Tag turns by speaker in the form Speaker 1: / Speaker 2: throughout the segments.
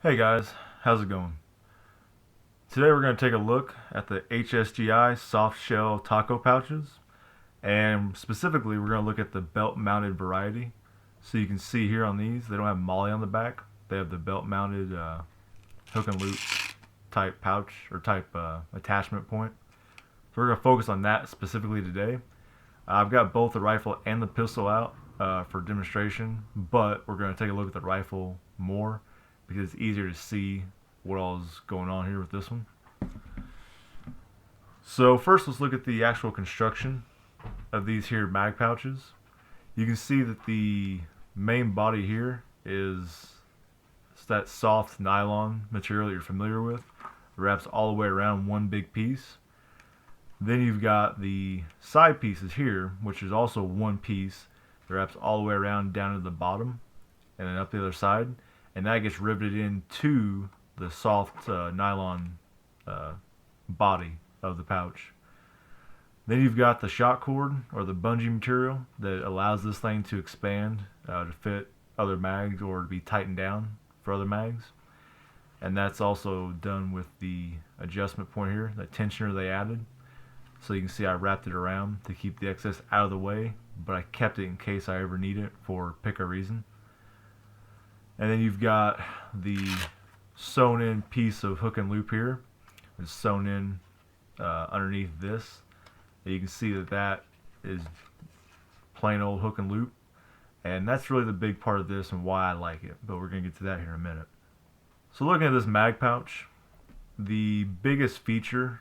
Speaker 1: Hey guys, how's it going? Today we're going to take a look at the HSGI soft shell taco pouches, and specifically we're going to look at the belt mounted variety. So you can see here on these, they don't have MOLLE on the back, they have the belt mounted hook and loop type pouch or type attachment point. So we're going to focus on that specifically today. I've got both the rifle and the pistol out for demonstration, but we're going to take a look at the rifle more because it's easier to see what all is going on here with this one. So first, let's look at the actual construction of these here mag pouches. You can see that the main body here is that soft nylon material that you're familiar with. It wraps all the way around one big piece. Then you've got the side pieces here, which is also one piece that wraps all the way around down to the bottom and then up the other side. And that gets riveted into the soft nylon body of the pouch. Then you've got the shock cord or the bungee material that allows this thing to expand to fit other mags or to be tightened down for other mags. And that's also done with the adjustment point here, that tensioner they added. So you can see I wrapped it around to keep the excess out of the way, but I kept it in case I ever need it for pick a reason. And then you've got the sewn in piece of hook and loop here. It's sewn in underneath this. And you can see that that is plain old hook and loop. And that's really the big part of this and why I like it. But we're going to get to that here in a minute. So looking at this mag pouch, the biggest feature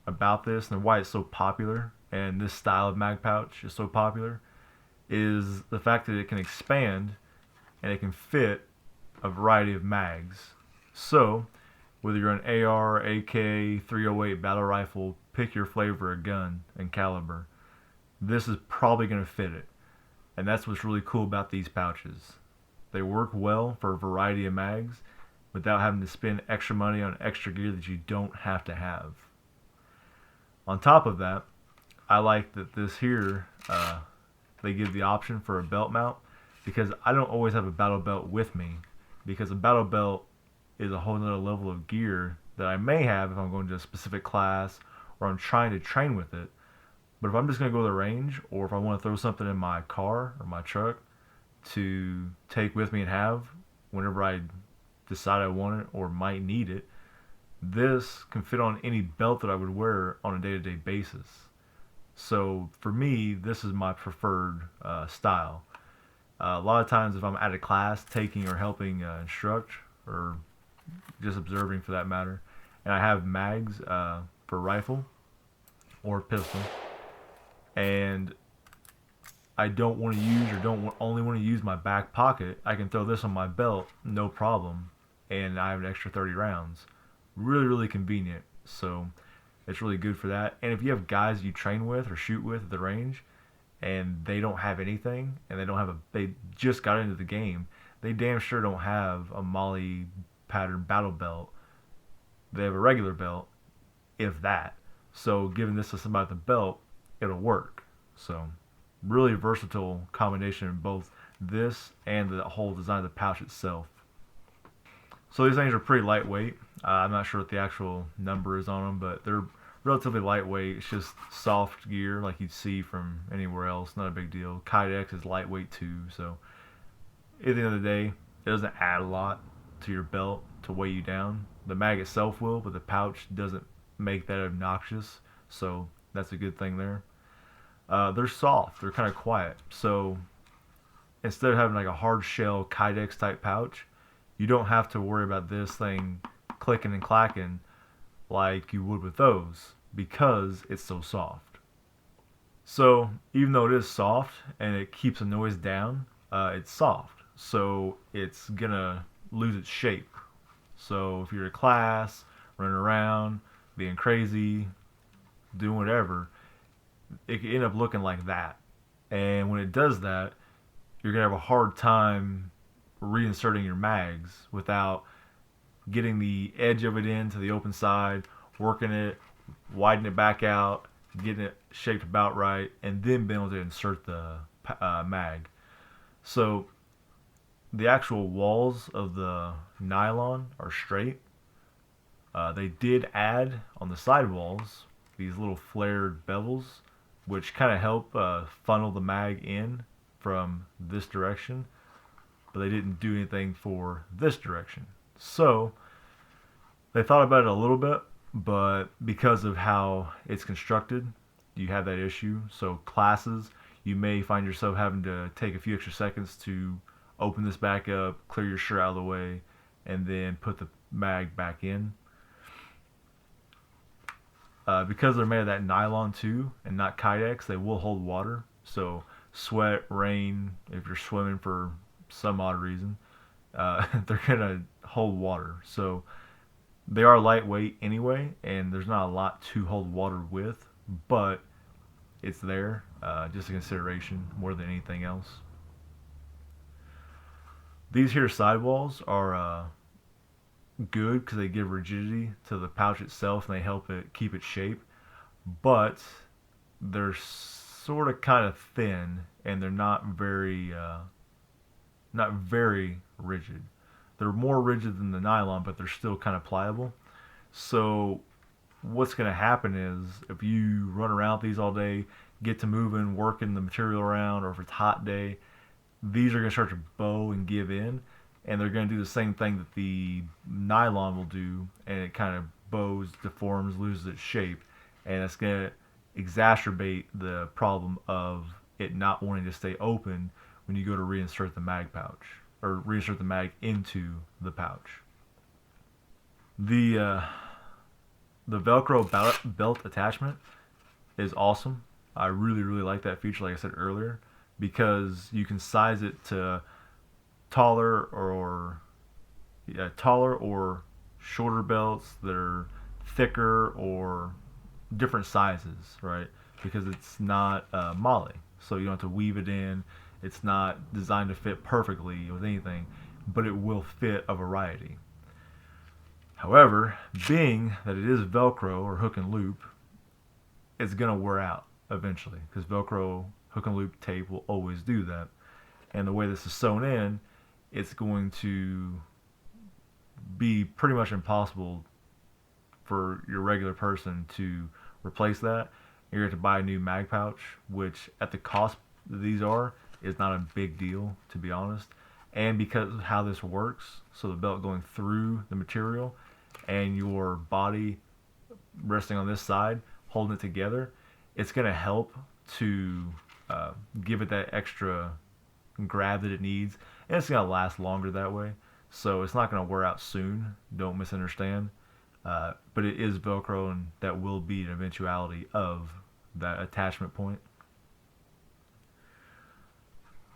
Speaker 1: about this and why it's so popular and this style of mag pouch is so popular is the fact that it can expand and it can fit a variety of mags. So whether you're an AR, AK, 308 battle rifle, pick your flavor of gun and caliber, this is probably going to fit it. And that's what's really cool about these pouches. They work well for a variety of mags without having to spend extra money on extra gear that you don't have to have. On top of that, I like that this here, they give the option for a belt mount because I don't always have a battle belt with me because a battle belt is a whole nother level of gear that I may have if I'm going to a specific class or I'm trying to train with it. But if I'm just going to go to the range or if I want to throw something in my car or my truck to take with me and have whenever I decide I want it or might need it, this can fit on any belt that I would wear on a day-to-day basis. So for me, this is my preferred style. A lot of times if I'm at a class taking or helping instruct or just observing for that matter, and I have mags for rifle or pistol, and I don't want to use or don't only want to use my back pocket, I can throw this on my belt, no problem, and I have an extra 30 rounds. Really, really convenient. So it's really good for that. And if you have guys you train with or shoot with at the range, and they don't have anything, and they just got into the game, they damn sure don't have a MOLLE pattern battle belt. They have a regular belt, if that. So giving this to somebody at the belt, it'll work. So really versatile combination of both this and the whole design of the pouch itself. So these things are pretty lightweight. I'm not sure what the actual number is on them, but they're relatively lightweight. It's just soft gear like you'd see from anywhere else. Not a big deal. Kydex is lightweight too, so at the end of the day, it doesn't add a lot to your belt to weigh you down. The mag itself will, but the pouch doesn't make that obnoxious, so that's a good thing there. They're soft. They're kind of quiet. So instead of having like a hard shell Kydex type pouch, you don't have to worry about this thing clicking and clacking like you would with those because it's so soft. So even though it is soft and it keeps the noise down, it's soft. So it's gonna lose its shape. So if you're in class, running around, being crazy, doing whatever, it can end up looking like that. And when it does that, you're gonna have a hard time reinserting your mags without getting the edge of it into the open side, working it, widening it back out, getting it shaped about right, and then being able to insert the mag. So the actual walls of the nylon are straight. They did add on the side walls these little flared bevels, which kind of help funnel the mag in from this direction, but they didn't do anything for this direction. So they thought about it a little bit, but because of how it's constructed, you have that issue. So classes, you may find yourself having to take a few extra seconds to open this back up, clear your shirt out of the way, and then put the mag back in. Because they're made of that nylon too, and not Kydex, they will hold water. So sweat, rain, if you're swimming for some odd reason, they're gonna hold water. So they are lightweight anyway, and there's not a lot to hold water with, but it's there, just a consideration more than anything else. These here sidewalls are good because they give rigidity to the pouch itself and they help it keep its shape, but they're sort of kind of thin and they're not very rigid. They're more rigid than the nylon, but they're still kind of pliable. So what's going to happen is if you run around these all day, get to moving, working the material around, or if it's a hot day, these are going to start to bow and give in, and they're going to do the same thing that the nylon will do, and it kind of bows, deforms, loses its shape, and it's going to exacerbate the problem of it not wanting to stay open when you go to reinsert the mag pouch, or reinsert the mag into the pouch. The Velcro belt attachment is awesome. I really like that feature, like I said earlier, because you can size it to taller or shorter belts that are thicker or different sizes, right? Because it's not MOLLE, so you don't have to weave it in. It's not designed to fit perfectly with anything, but it will fit a variety. However, being that it is Velcro or hook and loop, it's going to wear out eventually, because Velcro hook and loop tape will always do that. And the way this is sewn in, it's going to be pretty much impossible for your regular person to replace that. You're going to buy a new mag pouch, which at the cost that these are is not a big deal, to be honest. And because of how this works, so the belt going through the material and your body resting on this side, holding it together, it's going to help to give it that extra grab that it needs, and it's going to last longer that way. So it's not going to wear out soon, don't misunderstand. But it is Velcro, and that will be an eventuality of that attachment point.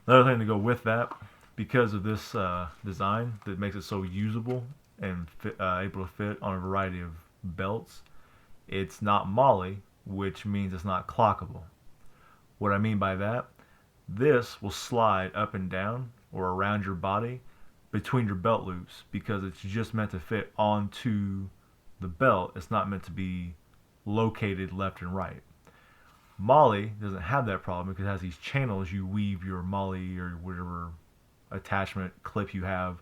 Speaker 1: Another thing to go with that, because of this design that makes it so usable and able to fit on a variety of belts, it's not MOLLE, which means it's not clockable. What I mean by that, this will slide up and down or around your body between your belt loops, because it's just meant to fit onto the belt. It's not meant to be located left and right. MOLLE doesn't have that problem because it has these channels you weave your MOLLE or whatever attachment clip you have,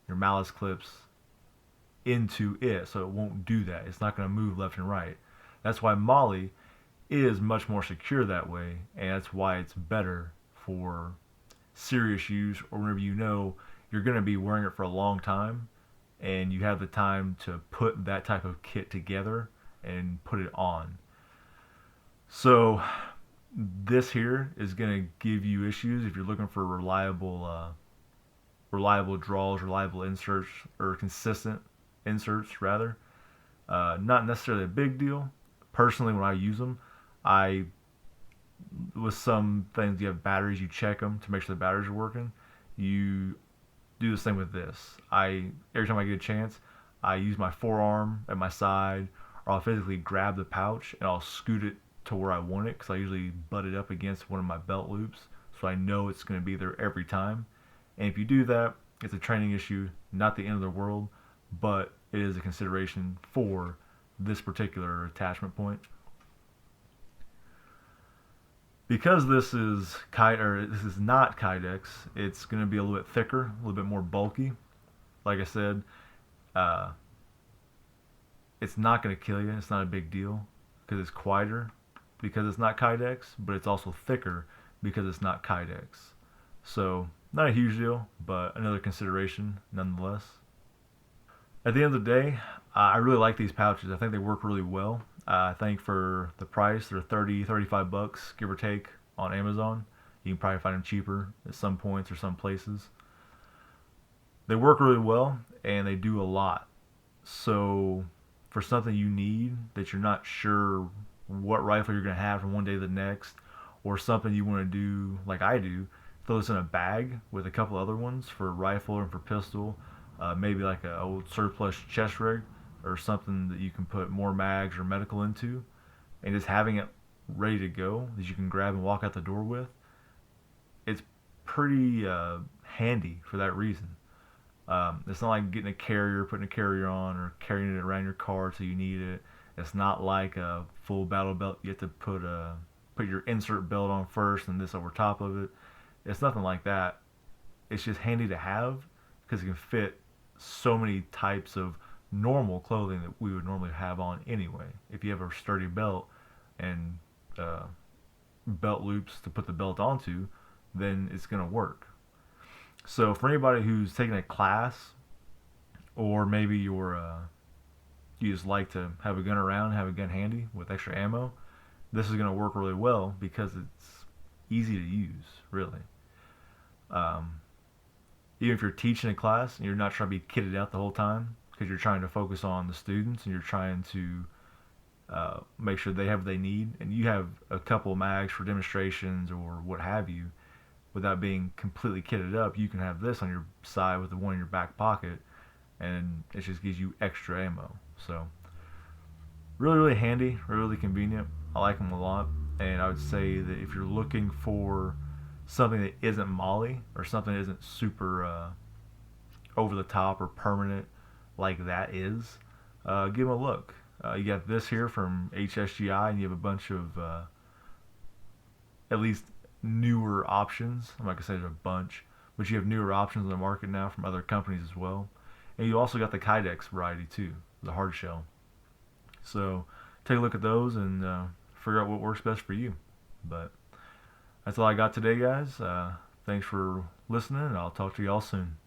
Speaker 1: your malice clips, into it, so it won't do that. It's not going to move left and right. That's why MOLLE is much more secure that way, and that's why it's better for serious use, or whenever you know you're going to be wearing it for a long time and you have the time to put that type of kit together and put it on. So this here is going to give you issues if you're looking for reliable draws, reliable inserts, or consistent inserts rather. Not necessarily a big deal. Personally, when I use them, with some things, you have batteries, you check them to make sure the batteries are working. You do the same with this. Every time I get a chance, I use my forearm at my side, or I'll physically grab the pouch and I'll scoot it to where I want it, because I usually butt it up against one of my belt loops, so I know it's going to be there every time. And if you do that, it's a training issue, not the end of the world, but it is a consideration for this particular attachment point. Because this is not Kydex, it's going to be a little bit thicker, a little bit more bulky. Like I said, uh, it's not going to kill you. It's not a big deal because it's quieter because it's not Kydex, but it's also thicker because it's not Kydex. So not a huge deal, but another consideration nonetheless. At the end of the day, I really like these pouches. I think they work really well. I think for the price, they're 30, 35 bucks, give or take, on Amazon. You can probably find them cheaper at some points or some places. They work really well and they do a lot. So for something you need that you're not sure what rifle you're going to have from one day to the next, or something you want to do like I do, throw this in a bag with a couple other ones for rifle and for pistol, maybe like an old surplus chest rig or something that you can put more mags or medical into, and just having it ready to go that you can grab and walk out the door with, it's pretty handy for that reason. It's not like getting a carrier, putting a carrier on, or carrying it around your car till you need it. It's not like a full battle belt. You have to put your insert belt on first and this over top of it. It's nothing like that. It's just handy to have because it can fit so many types of normal clothing that we would normally have on anyway. If you have a sturdy belt and uh, belt loops to put the belt onto, then it's going to work. So for anybody who's taking a class, or maybe you just like to have a gun around, have a gun handy with extra ammo, this is going to work really well because it's easy to use, really. Um, Even if you're teaching a class and you're not trying to be kitted out the whole time because you're trying to focus on the students and you're trying to make sure they have what they need, and you have a couple of mags for demonstrations or what have you, without being completely kitted up, you can have this on your side with the one in your back pocket, and it just gives you extra ammo. So really, really handy, really convenient. I like them a lot, and I would say that if you're looking for something that isn't Molly or something that isn't super over the top or permanent like that is, give them a look. You got this here from HSGI, and you have a bunch of at least newer options. I'm not gonna say there's a bunch, but you have newer options on the market now from other companies as well. And you also got the Kydex variety too, the hard shell. So take a look at those and figure out what works best for you. But that's all I got today, guys. Thanks for listening, and I'll talk to you all soon.